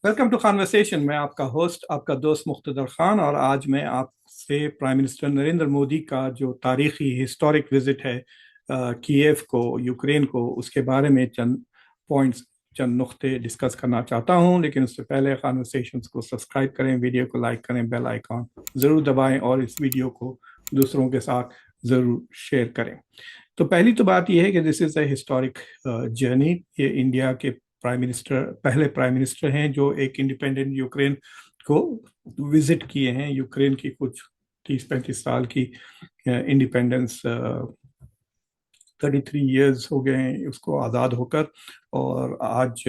Welcome to conversation. मैं आपका host, आपका दोस्त मुख्तदर खान, और आज मैं आपसे प्राइम मिनिस्टर नरेंद्र मोदी का जो तारीखी हिस्टोरिक विजिट है कीव को, यूक्रेन को, उसके बारे में चंद पॉइंट्स, चंद नुक्ते डिस्कस करना चाहता हूं। लेकिन उससे पहले कॉन्वर्सेशंस को सब्सक्राइब करें, वीडियो को लाइक करें, बेल आइकॉन ज़रूर दबाएं और इस वीडियो को दूसरों के साथ ज़रूर शेयर करें। तो पहली तो बात यह है कि this is a historic journey. ये इंडिया के पहले प्राइम मिनिस्टर हैं जो एक इंडिपेंडेंट यूक्रेन को विजिट किए हैं। यूक्रेन की कुछ 30-35 साल की इंडिपेंडेंस, 33 ईयर्स हो गए हैं उसको आज़ाद होकर, और आज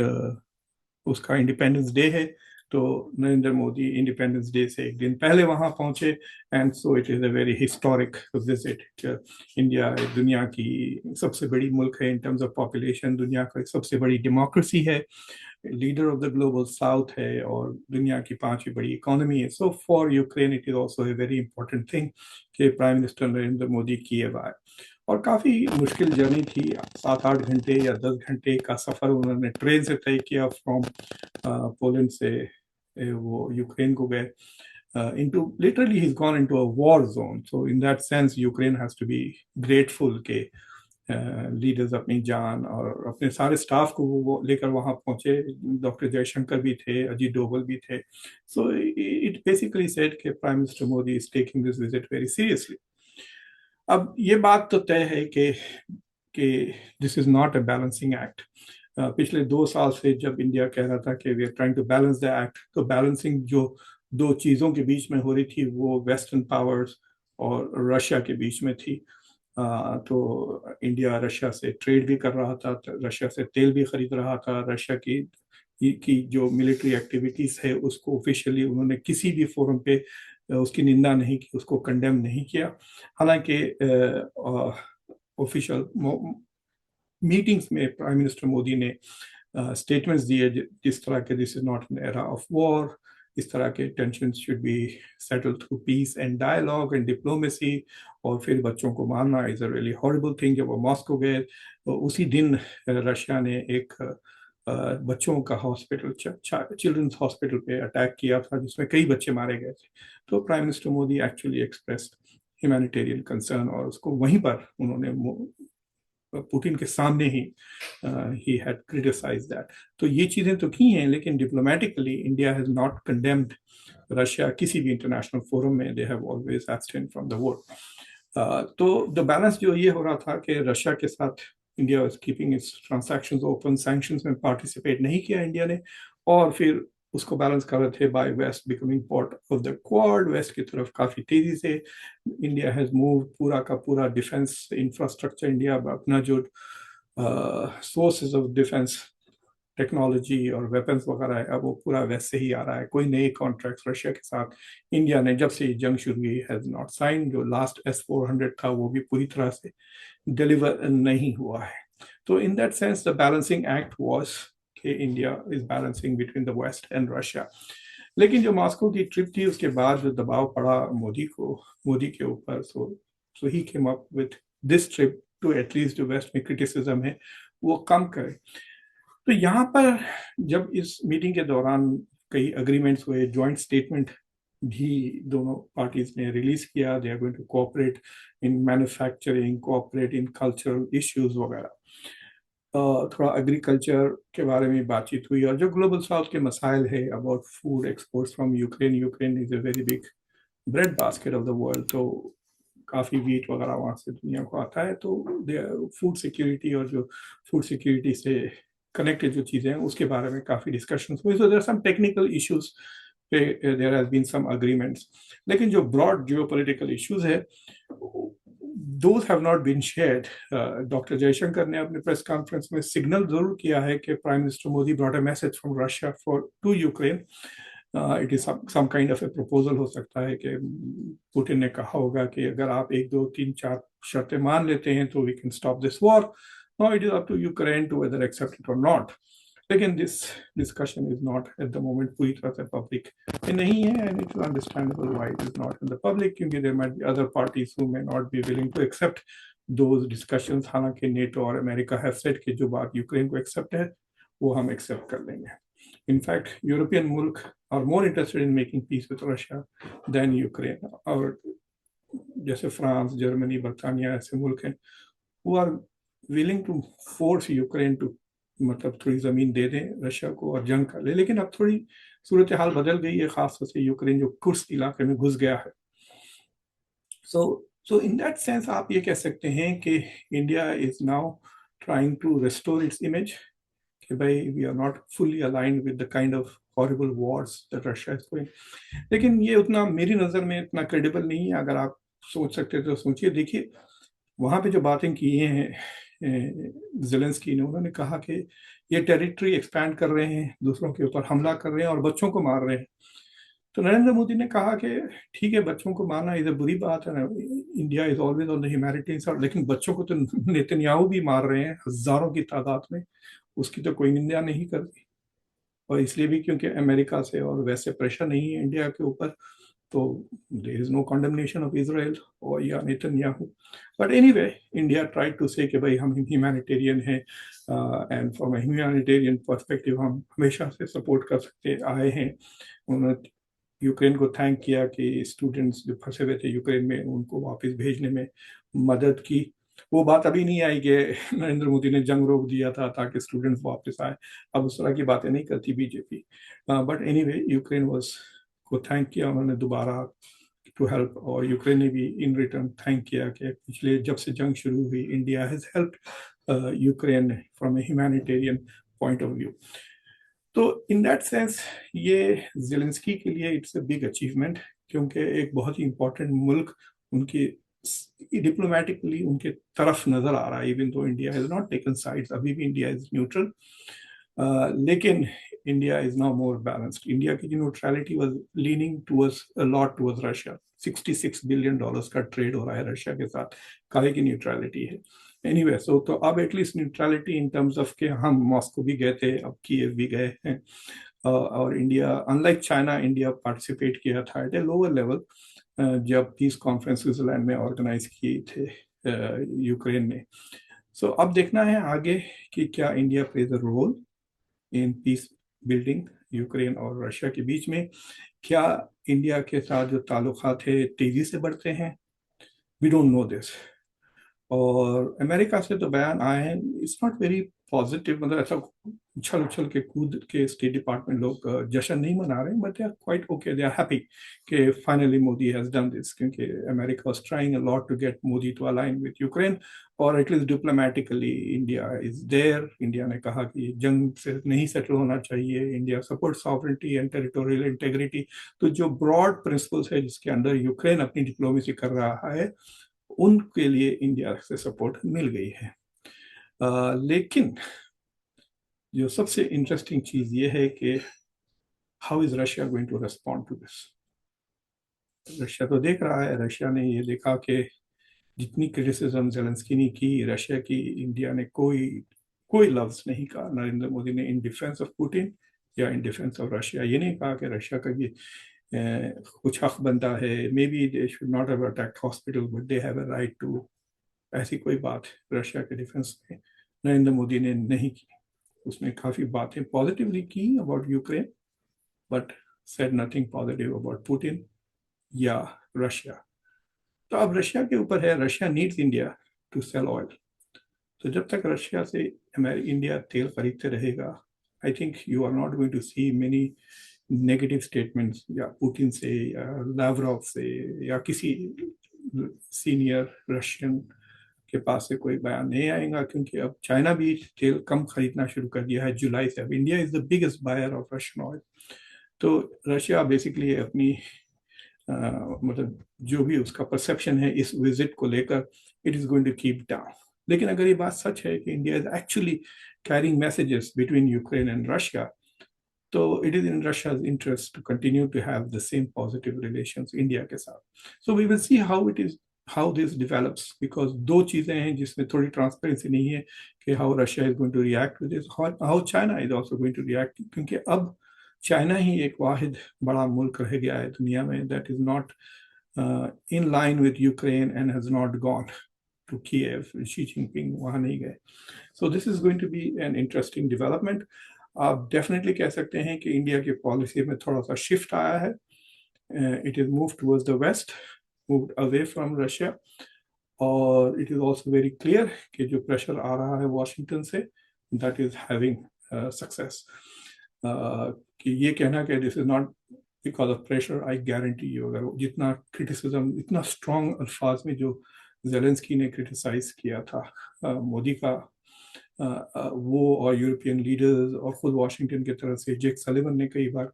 उसका इंडिपेंडेंस डे है। तो नरेंद्र मोदी इंडिपेंडेंस डे से एक दिन पहले वहां पहुंचे, and so it is a very historic visit. India दुनिया की सबसे बड़ी मुल्क है इन टर्म्स ऑफ पॉपुलेशन, दुनिया की सबसे बड़ी डेमोक्रेसी है, leader of the global south है, और दुनिया की 5वीं बड़ी इकोनॉमी है। So for Ukraine it is also a very important thing कि prime minister Narendra Modi Kyiv आए। और काफ़ी मुश्किल जर्नी थी, 7-8 घंटे या 10 घंटे का सफ़र उन्होंने ट्रेन से तय किया। फ्रॉम पोलैंड से वो यूक्रेन को गए। into literally he's gone into a war zone, so in that sense Ukraine has to be grateful के लीडर्स अपनी जान और अपने सारे स्टाफ को वो लेकर वहाँ पहुँचे। डॉक्टर जयशंकर भी थे, अजीत डोवल भी थे। सो इट बेसिकली सेड कि prime minister Modi is taking this visit very seriously. अब ये बात तो तय है कि this is not a balancing act. पिछले 2 साल से जब इंडिया कह रहा था कि we are trying to balance the act, तो बैलेंसिंग जो दो चीज़ों के बीच में हो रही थी वो वेस्टर्न पावर्स और रशिया के बीच में थी। तो इंडिया रशिया से ट्रेड भी कर रहा था, रशिया से तेल भी खरीद रहा था। रशिया की जो मिलिट्री एक्टिविटीज़ है उसको ऑफिशियली उन्होंने किसी भी फोरम पे उसकी निंदा नहीं की, उसको कंडेम नहीं किया। हालांकि ऑफिशियल मीटिंग्स में प्राइम मिनिस्टर मोदी ने स्टेटमेंट्स दिए जिस तरह के this is not an era of war, इस तरह के tension should be settled through peace and dialogue and diplomacy, और फिर बच्चों को मारना is a really horrible thing. जब वो मॉस्को गए तो उसी दिन रशिया ने एक बच्चों का हॉस्पिटल, चिल्ड्रंस हॉस्पिटल पे अटैक किया था जिसमें कई बच्चे मारे गए थे। तो prime minister Modi actually expressed humanitarian concern, और उसको वहीं पर उन्होंने पुतिन के सामने ही हैड क्रिटिसाइज्ड दैट। तो ये चीज़ें तो की हैं, लेकिन diplomatically India has not condemned Russia किसी भी इंटरनेशनल फोरम में। They have always abstain from the war. तो द बैलेंस जो ये हो रहा था कि रशिया के साथ India was keeping it's transactions open, sanctions में पार्टिसिपेट नहीं किया इंडिया ने, और फिर उसको बैलेंस कर रहे थे by West becoming part of the Quad. West की तरफ काफ़ी तेज़ी से इंडिया हैज़ मूव, पूरा का पूरा डिफेंस इंफ्रास्ट्रक्चर इंडिया अपना जो सोर्सेज ऑफ डिफेंस टेक्नोलॉजी और वेपन्स वगैरह है, अब वो पूरा वेस्ट से ही आ रहा है। कोई नए कॉन्ट्रैक्ट्स रशिया के साथ इंडिया ने जब से जंग शुरू हुई हैज़ नॉट साइन। जो लास्ट S-400 था वो भी पूरी तरह से डिलीवर नहीं हुआ है। तो in that sense the balancing act was कि India is balancing between the west and Russia. लेकिन जो मॉस्को की ट्रिप थी उसके बाद जो दबाव पड़ा मोदी के ऊपर, so he came up with this trip to at least जो वेस्ट में क्रिटिसिज्म है वो कम करे। तो यहाँ पर जब इस मीटिंग के दौरान कई अग्रीमेंट्स हुए, जॉइंट स्टेटमेंट भी दोनों पार्टीज ने रिलीज किया। They are going to cooperate in manufacturing, cooperate in cultural issues वगैरह। थोड़ा एग्रीकल्चर के बारे में बातचीत हुई, और जो ग्लोबल साउथ के मसाइल है about food exports from Ukraine. Ukraine is a very big bread basket of the world, तो काफ़ी वीट वगैरह वहाँ से दुनिया को आता है। तो फूड सिक्योरिटी और जो फूड सिक्योरिटी से कनेक्टेड जो चीज़ें हैं उसके बारे में काफ़ी डिस्कशंस हुई। So there are some technical issues पे there has been some agreements. लेकिन जो ब्रॉड जियोपॉलिटिकल इश्यूज है those have not been shared. Doctor Jaishankar ने अपने प्रेस कॉन्फ्रेंस में सिग्नल जरूर किया है कि prime minister Modi brought a message from Russia to Ukraine. It is some kind of a proposal हो सकता है कि पुतिन ने कहा होगा कि अगर आप 1, 2, 3, 4 शर्तें मान लेते हैं तो we can stop this war. Now it is up to Ukraine to whether accept it or not. लेकिन this discussion is not at the moment पूरी तरह से पब्लिक नहीं है, and it is understandable why it is not in the public, क्योंकि there might be other parties who may not be willing to accept those discussions. हालांकि NATO और America have said कि जो बात यूक्रेन को accept है वो हम एक्सेप्ट कर लेंगे। In fact, European mulk are more interested in making peace with Russia than Ukraine. और जैसे फ्रांस, जर्मनी, बर्तानिया ऐसे मुल्क हैं who are willing to force Ukraine to मतलब थोड़ी जमीन दे दें रशिया को और जंग कर ले, लेकिन अब थोड़ी सूरत हाल बदल गई है, खासतौर से यूक्रेन जो कुर्स्क इलाके में घुस गया है. So in that sense आप ये कह सकते हैं कि India is now trying to restore its image कि भाई we are not fully aligned with the kind of horrible wars that Russia is going. लेकिन ये उतना मेरी नज़र में इतना क्रेडिबल नहीं है. अगर आप सोच सकते तो सोचिए. देखिए वहाँ पे जो बातें की हैं ज़ेलेंस्की ने, उन्होंने कहा कि ये टेरिटरी एक्सपैंड कर रहे हैं, दूसरों के ऊपर हमला कर रहे हैं और बच्चों को मार रहे हैं. तो नरेंद्र मोदी ने कहा कि ठीक है, बच्चों को मारना इधर बुरी बात है ना, India is always on the humanitarian side, लेकिन बच्चों को तो नेतन्याहू भी मार रहे हैं हजारों की तादाद में, उसकी तो कोई निंदा नहीं करती. और इसलिए भी क्योंकि अमेरिका से और वैसे प्रेशर नहीं है इंडिया के ऊपर, तो there is no condemnation of Israel और या Netanyahu. But anyway, India tried to say कि भाई हम ह्यूमैनिटेरियन हैं, and from a humanitarian perspective हम हमेशा से सपोर्ट कर सकते आए हैं. उन्होंने यूक्रेन को थैंक किया कि स्टूडेंट्स जो फंसे हुए थे यूक्रेन में उनको वापस भेजने में मदद की. वो बात अभी नहीं आई कि नरेंद्र मोदी ने जंग रोक दिया था ताकि स्टूडेंट्स वापस आए. अब उस तरह की बातें नहीं करती बीजेपी. बट एनीवे, यूक्रेन को थैंक किया उन्होंने दोबारा टू हेल्प, और यूक्रेन ने भी इन रिटर्न थैंक किया कि पिछले जब से जंग शुरू हुई India has help Ukraine from A humanitarian point of view. तो इन दैट सेंस ये ज़ेलेंस्की के लिए इट्स अ बिग अचीवमेंट, क्योंकि एक बहुत ही इंपॉर्टेंट मुल्क उनके डिप्लोमेटिकली उनके तरफ नजर आ रहा है, even though India has not taken sides, अभी भी इंडिया इज न्यूट्रल. लेकिन India is now more balanced. India की neutrality was leaning towards a lot towards Russia. $66 billion का ट्रेड हो रहा है रशिया के साथ, काहे की न्यूट्रलिटी है. एनीवे, सो तो अब at least neutrality in terms of के हम मॉस्को भी गए थे, अब कीव भी गए हैं, और India unlike China, India participate किया था एट ए लोअर लेवल जब पीस कॉन्फ्रेंस स्विट्जरलैंड में ऑर्गेनाइज किए थे यूक्रेन में. सो अब देखना है आगे कि क्या India plays a role in peace building Ukraine और रशिया के बीच में. क्या इंडिया के साथ जो ताल्लुकात थे तेजी से बढ़ते हैं, वी डोंट नो दिस. और अमेरिका से तो बयान आए हैं, इट्स नॉट वेरी पॉजिटिव. मतलब ऐसा उछल उछल के कूद के स्टेट डिपार्टमेंट लोग जश्न नहीं मना रहे हैं, but they are quite okay, they are happy कि finally Modi has done this, क्योंकि America was trying a lot to get Modi to align with Ukraine, और at least diplomatically India is there. India ने कहा कि जंग से नहीं सेटल होना चाहिए, India support sovereignty and territorial integrity. तो जो ब्रॉड प्रिंसिपल्स है जिसके अंदर यूक्रेन अपनी डिप्लोमेसी कर रहा है, उनके लिए इंडिया से सपोर्ट मिल गई है. लेकिन जो सबसे इंटरेस्टिंग चीज ये है कि how is Russia going to respond to this. Russia तो देख रहा है, रशिया ने ये देखा कि जितनी क्रिटिसिज्म ज़ेलेंस्की ने की रशिया की, इंडिया ने कोई लफ्ज नहीं कहा. नरेंद्र मोदी ने इन डिफेंस ऑफ पुतिन या इन डिफेंस ऑफ रशिया ये नहीं कहा कि रशिया का ये कुछ हक बनता है, maybe they should not have attacked hospital but they have a right to. ऐसी कोई बात रशिया के डिफेंस में नरेंद्र मोदी ने नहीं की. उसने काफ़ी बातें पॉजिटिवली की about Ukraine, but said nothing positive about Putin या रशिया. तो अब रशिया के ऊपर है, Russia needs India to sell oil. तो जब तक रशिया से इंडिया तेल खरीदते रहेगा, I think you are not going to see many negative statements या पुतिन से या लावरोव से या किसी सीनियर रशियन के पास से कोई बयान नहीं आएगा, क्योंकि अब चाइना भी तेल कम खरीदना शुरू कर दिया है जुलाई से. अब India is the biggest buyer of Russian oil. तो रशिया बेसिकली अपनी मतलब जो भी उसका परसेप्शन है इस विजिट को लेकर, it is going to keep down. लेकिन अगर ये बात सच है कि India is actually carrying messages between Ukraine and Russia, तो it is in Russia's interest to continue to have the same positive relations India के साथ. So we will see how this develops, because दो चीजें हैं जिसमें थोड़ी transparency नहीं है कि how Russia is going to react with this, how China is also going to react, क्योंकि अब चाइना ही एक वाहिद बड़ा मुल्क रह गया है दुनिया में that is not in line with Ukraine and has not gone to Kiev. Xi Jinping वहाँ नहीं गए. So this is going to be an interesting development. آپ ڈیفینیٹلی کہہ سکتے ہیں کہ انڈیا کی پالیسی میں تھوڑا سا شفٹ آیا ہے. It is moved towards the west, moved away from Russia. اور it is also very clear کہ جو پریشر آ رہا ہے واشنگٹن سے that is having success. کہ یہ کہنا کہ this is not because of pressure, I guarantee you اگر جتنا criticism اتنا strong الفاظ میں جو زیلنسکی نے کرٹیسائز کیا تھا مودی کا وہ اور یورپین لیڈرز اور خود واشنگٹن کی طرف سے جیک سلیون نے کئی بار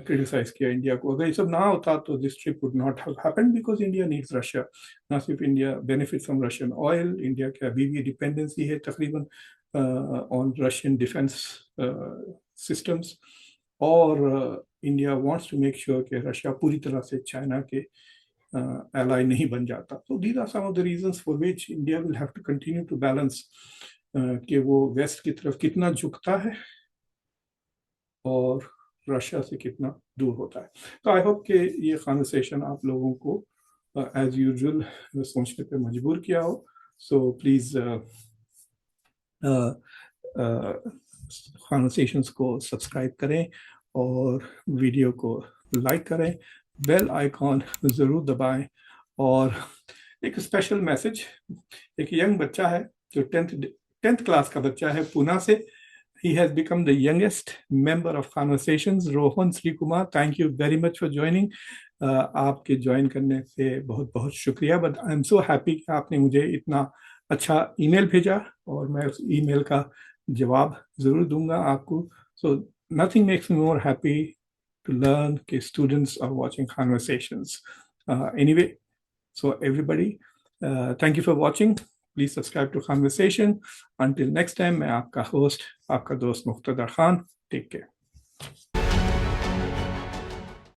کرٹیسائز کیا انڈیا کو. اگر یہ سب نہ ہوتا تو this trip would not have happened because India needs Russia. نہ صرف India benefit from Russian oil, India کی ابھی بھی ڈپینڈنسی ہے تقریباً آن رشین ڈیفینس سسٹمس, اور India wants to make sure کہ رشیا پوری طرح سے چائنا کے ایلائی نہیں بن جاتا. تو these are some of the reasons for which India will have to continue to balance کہ وہ ویسٹ کی طرف کتنا جھکتا ہے اور رشیا سے کتنا دور ہوتا ہے. تو آئی ہوپ کہ یہ کانورسیشن آپ لوگوں کو ایز یوزول سوچنے پہ مجبور کیا ہو. سو پلیز کانورسیشنس کو سبسکرائب کریں اور ویڈیو کو لائک کریں, بیل آئیکن ضرور دبائیں. اور ایک اسپیشل میسج, ایک ینگ بچہ ہے جو 10th کلاس کا بچہ ہے پونا سے. He has become the youngest member of Conversations. Rohan Sri Kumar, thank you very much for joining. آپ کے جوائن کرنے سے بہت بہت شکریہ. But I am so happy کہ آپ نے مجھے اتنا اچھا ای میل بھیجا اور میں اس ای میل کا جواب ضرور دوں گا آپ کو. سو nothing makes me more happy to learn کہ students are watching Conversations. Anyway, so everybody, thank you for watching. Please subscribe to Conversation. Until next time, میں آپ کا ہوسٹ, آپ کا دوست مقتدر خان. Take care.